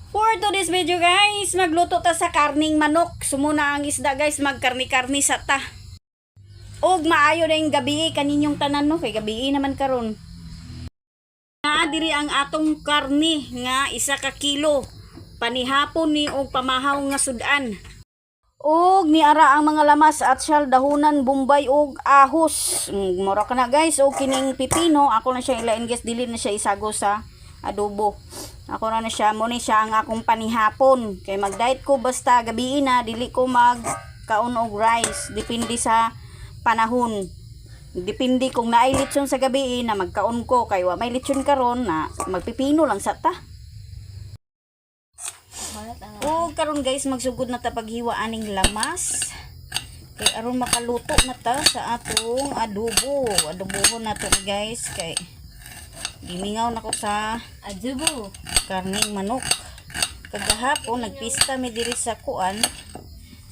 For today's video guys, magluto ta sa karning manok. Sumuna ang isda guys, magkarni-karni sa ta. Og maayo na yung gabi kaninyong tanan no, kay gabi naman karon. Nga diri ang atong karni nga 1 ka kilo. Panihapon ni og pamahaw nga sudan. Og niara ang mga lamas at syal dahunan, bombay og ahos. Mura ka na guys, og kining pipino, ako na siya ilain guys, dili na siya isago sa adobo. Ako na siya, mo ni siya ang akong panihapon. Kay mag-diet ko basta gabi na, dili ko mag-kaon og rice. Depende sa panahon. Depende kung naay lechon sa gabi na magkaon ko. Kay wa may lechon karon na magpipino lang sa ta. O karon guys, magsugod na ta paghiwa aning lamas. Kay aron makaluto na ta sa atong adobo. Adobohon na to guys kay gimingaw na ko sa adobo karning manok. Kagahapon nagpista mi diri sa kuan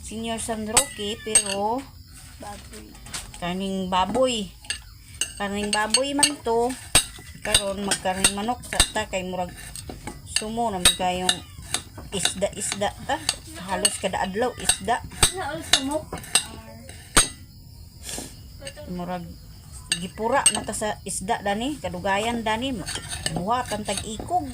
Senior San Roque, pero karning baboy man to. Karon magkarning manok sa ta kay murag sumo na kayong isda ta, halos kada adlaw isda murag gipura na ta sa isda dani, kadugayan dani, buhatan tag ikog.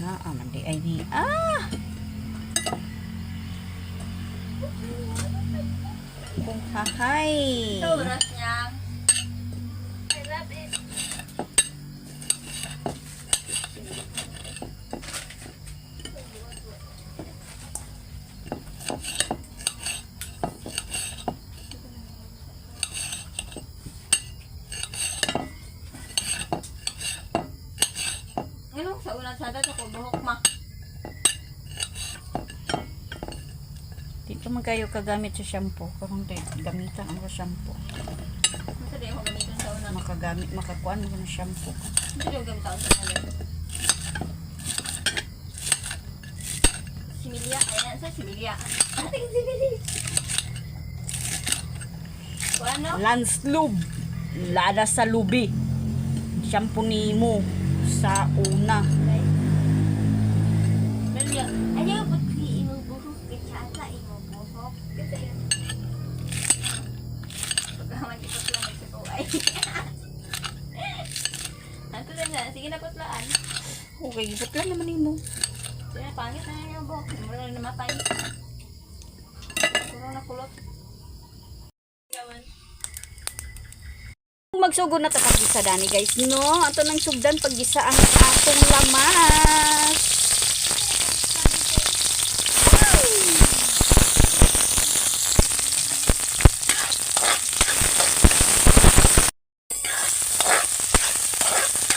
Na aman di ay ni kung hahay Oras niya. I love it. Ano sa unang sada sa buhok ma? dito man kayo kagamit sa shampoo karong gamitan ang shampoo, Masa di ako gamitin sa unang. makakuan mo ng shampoo. Hindi ko gamitin sa unang. Similia. Ayan sa similia. Ating similia. Ano? Lance Lube, lada sa lubi, shampoo nimo sa una. Ayaw po di imong buhok kaya imong buhok. Kasi yun. Pagkaman ito lang nagsipuay. Ato lang na. Sige na putlaan. Okay, gipot lang naman nimo. Sige na, pangit na yung buhok. Mura na namatay. Puro na kulot. Magsugod na ta paggisa dani guys no, ato nang sugdan paggisa ang atong lamas.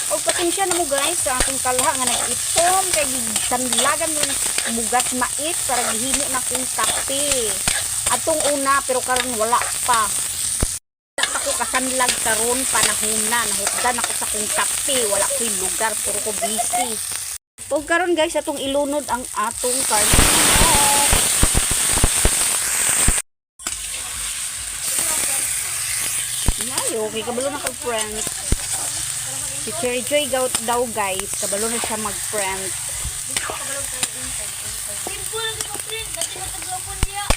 O pasensya na mo guys sa akong kalha nga nag-itom kay sanlagan mo bugat mait para gihimo na kong kape. Atong una pero karon wala pa. Ako kasanlag karon panahon na nahutdan ako sa kong kape, wala ko'y lugar, puro ko busy. O karon guys, atong ilunod ang atong karne. Ay, okay, kabalo na kag-friend. Si Cherry Joy daw guys, kabalo na siya mag-friend. Simple lang ko friend. Dati matagapon niya.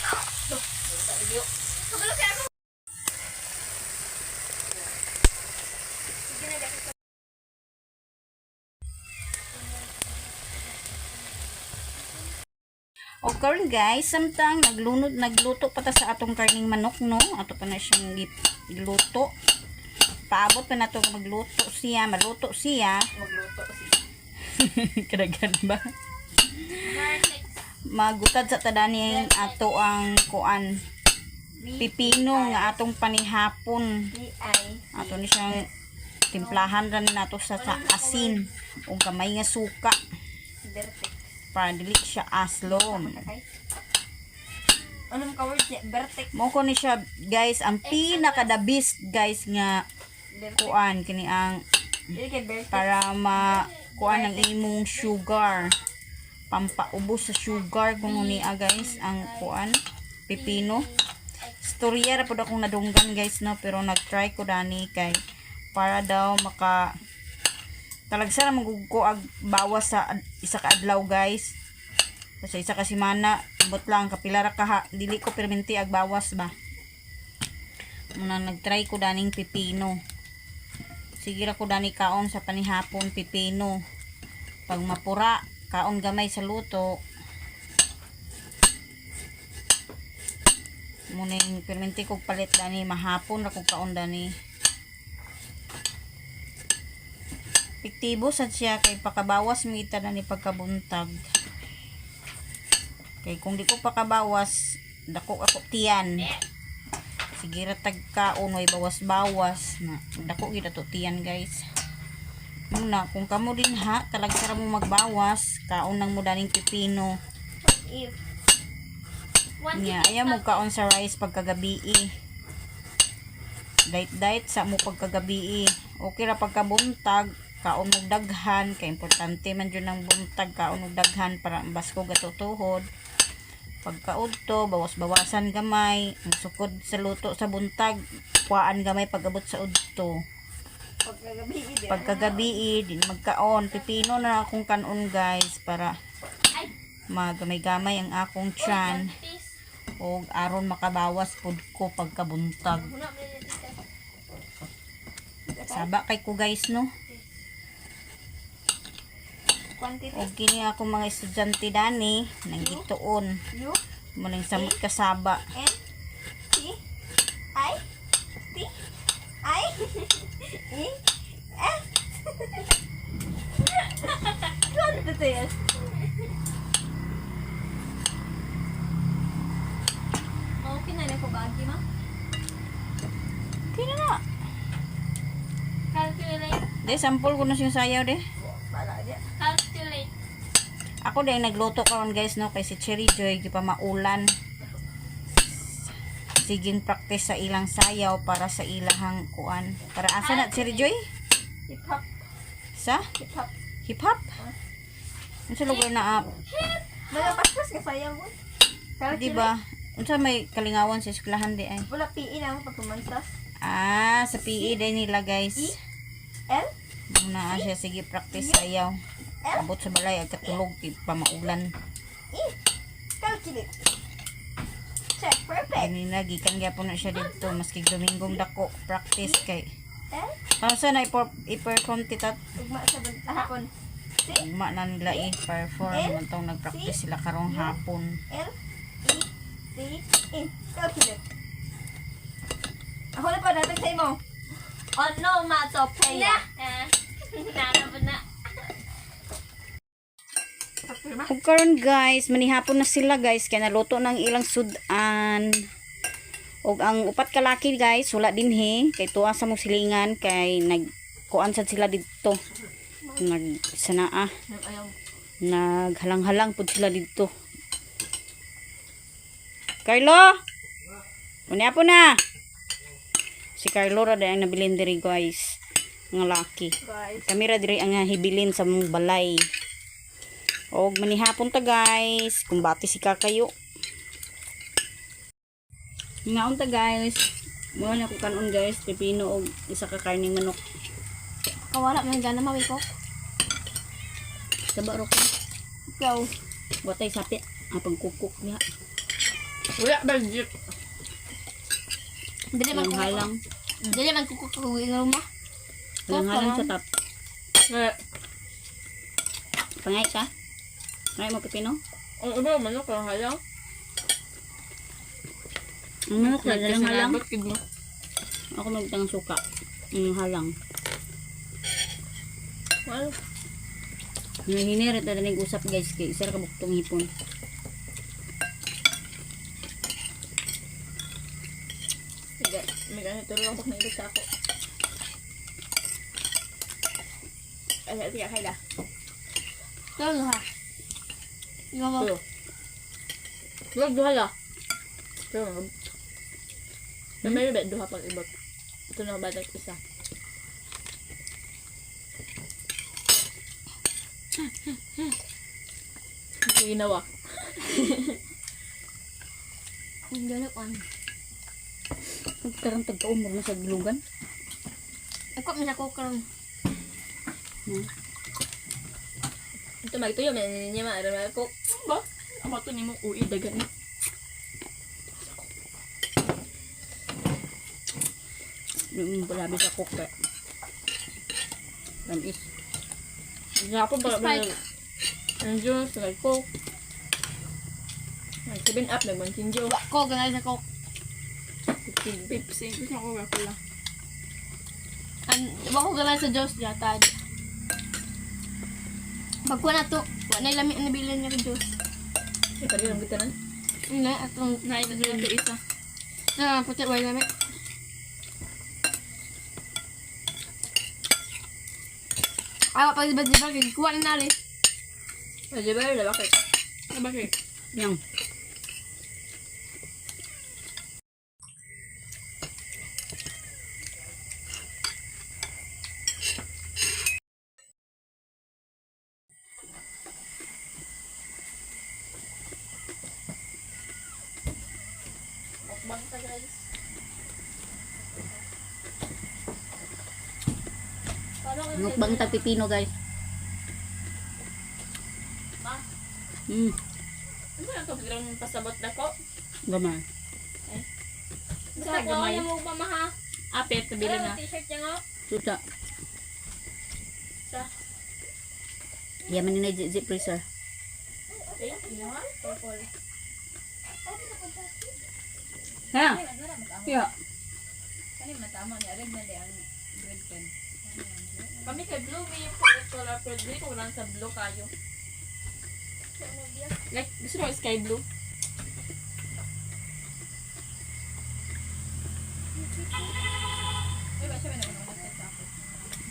Kabalo kaya ako. O karon guys, samtang nagluto pa ta sa atong karning manok no. Ato pa na siyang giluto. Paabot pa na to maluto siya. Magluto siya. Kadagan ba? Magutad sa tadani ang ato ang kuan pipino nga atong panihapon. Ato ni siyang timplahan ran nato sa asin o gamay nga suka para dili siya aslom. Anong ka-word niya? Bertek. Mo ko ni siya guys ang pinaka the best guys nga kuan kini ang para kuan ang imong sugar, pampaubos sa sugar kung niya guys ang kuan pipino. istorya ra pud akong nadunggan guys no, pero nag-try ko dani kay para daw maka talagsa ra magugko ag bawas sa isa ka adlaw guys. Sa isa ka semana bot lang kapila ra ka dili ko perminti ag bawas ba. Muna nag-try ko daning pipino. Sige ra ko dani kaon sa panihapon pipino. Pag mapura kaon gamay sa luto. Muna yung perminti kong palit dani mahapon ra kong kaon dani. Epektibo sad siya kay pakabawas mo ita dani pagkabuntag. Kay kung di ko pakabawas dako ako tiyan. Sige ra tag kaon way bawas-bawas na dako gid ato tiyan guys. Muna kung kamo din ha talagsa ra mo magbawas kaon nang mo daning pipino. If Nya, ayaw mo kaon sa rice pagkagabi. Diet sa mo pagkagabi. Okay ra pagkabuntag, kaon mo daghan, kay importante man jud ang buntag kaon mo daghan para basko gatutuhod. Pagkaudto, bawas-bawasan gamay, ang sukod sa luto sa buntag, kuhaan gamay pagabot sa udto. Pagkagabi din magkaon, pipino na akong kanon guys para magamay-gamay ang akong tiyan. O aron makabawas pud ko pagkabuntag. Saba kay ko guys no. quantity. O kini ako mga estudyante dani nang gituon. U Mo nang samot kasaba. N T I T I E F. Quantities. Okay na na ko bagi ma. Kini na. Calculate. De sample ko na siyang sayaw de. Bala dia. Calculate. Ako din nagluto karon guys no kay si Cherry Joy di pa maulan. Siging practice sa ilang sayaw para sa ilahang kuan. Para asa na Cherry Joy? Hip hop. Sa Hip hop. hip hop? Unsa lugar na Mga paspas ka sayaw mo. di ba? Unsa may kalingawan sa eskwelahan di ay? Wala PE na ako pagpumansas. Ah, sa PE din nila guys. L Muna siya sige practice sayaw. Abot sa balay ag katulog di pa maulan. E. Calculate. Check. Perfect. Kanina gikan gyapon na siya dito maski Domingong dako practice kay. L. Kasi na iper-quantitat Ugma sa hapon. C. ugma na nila i-perform man tong nagpractice sila karong hapon. L E C E. Calculate. Ako na pa natag sa imo. Oh no, matopaya. Nana na. Ug karon guys, manihapon na sila guys kay naluto ng ilang sudan. Og ang upat ka laki guys, wala dinhi kay tuwa sa mong silingan kay nagkuan sad sila didto. Nag sanaa. Naghalang-halang pud sila didto. Carlo! Manihapon na. Si Carlo ra ang nabilin diri guys. Nga laki. Guys. Kami ra diri ang hibilin sa mong balay. Og manihapon ta guys, kung bati si kakayo. Ngaon ta guys. Mo na ko kanon guys, pipino og isa ka karning manok. Kawala man gana mawi ko. Saba ro ko. Ikaw. Watay sapi ang pagkukuk niya. Wala budget. Dili man Ang ko. halang. Dili man ko kukuwi ng rumah. Ang halang sa tap. Pangay ka? Pangay mo pipino? Ang iba manok ang halang. Ang manok na dalang halang. Kid mo. Ako magtang suka. Ang halang. Well, Hinirit na danig usap guys kay isa ra ka buktong hipon. sige. May ganito rin ako na sa ako. Ay, tiyak kaya. Talo ha. Ikaw mo. Wag duha la. Pero may bed duha pag ibot. Ito na ba isa? Ginawa. Ang galak on. Karang tagka-umor na sa glugan. Ako, may ako karon. Ito magtuyo, may niya maaram ako. Ba? Ama to ni mo ui dagan. Yung palabi sa cook kaya. Tamis. Gapo ba Sprite. ang juice, nag-coke. Nag-7 up, nag-1 juice. Ko, ganay sa ko. Pepsi. Gusto ko gapo lang. Bako ganay sa Diyos, jatad. Pagkuha na to, wala na lami na bilhin niya ka Diyos. Eh, pwede lang kita na. Hindi, atong Nain na isa. puti, wala lami. Awa pa diba, kuha na nari. Pwede ba yun? Bakit? Bakit? Yang. Bangta guys. Mukbang tag pipino guys. Hmm, Ano lang ito? Biglang pasabot na ko. gamay. Sa ko gamay. niya mo pa maha. Apit, nabili na. T-shirt niya nga. Suta. Sa? Yaman ni na zip freezer. Eh, ino ha? Purple. Ha? Ya. Kami kay blue, may yung color pwede ko lang sa blue kayo. Like, gusto mo sky blue?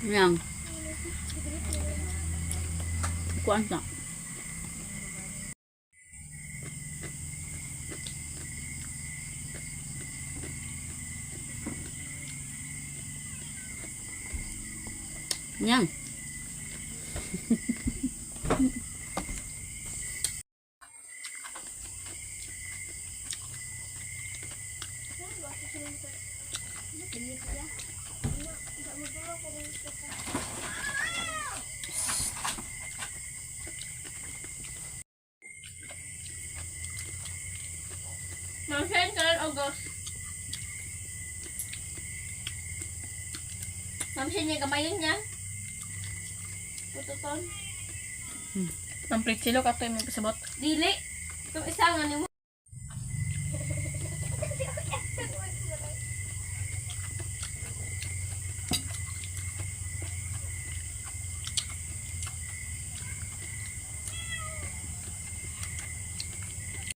Yang. Kuan ta. Yang. Mag-send ka lang, August. Mamsin niya kamayin niya. Pututon. Ang pritsilo ka ito yung pasabot. Dili. Itong isa nga ni mo.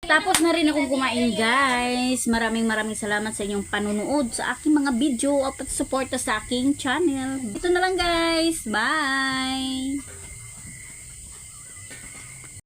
Tapos na rin akong kumain guys. Maraming salamat sa inyong panunood sa aking mga video at suporta sa aking channel. Ito na lang guys. Bye!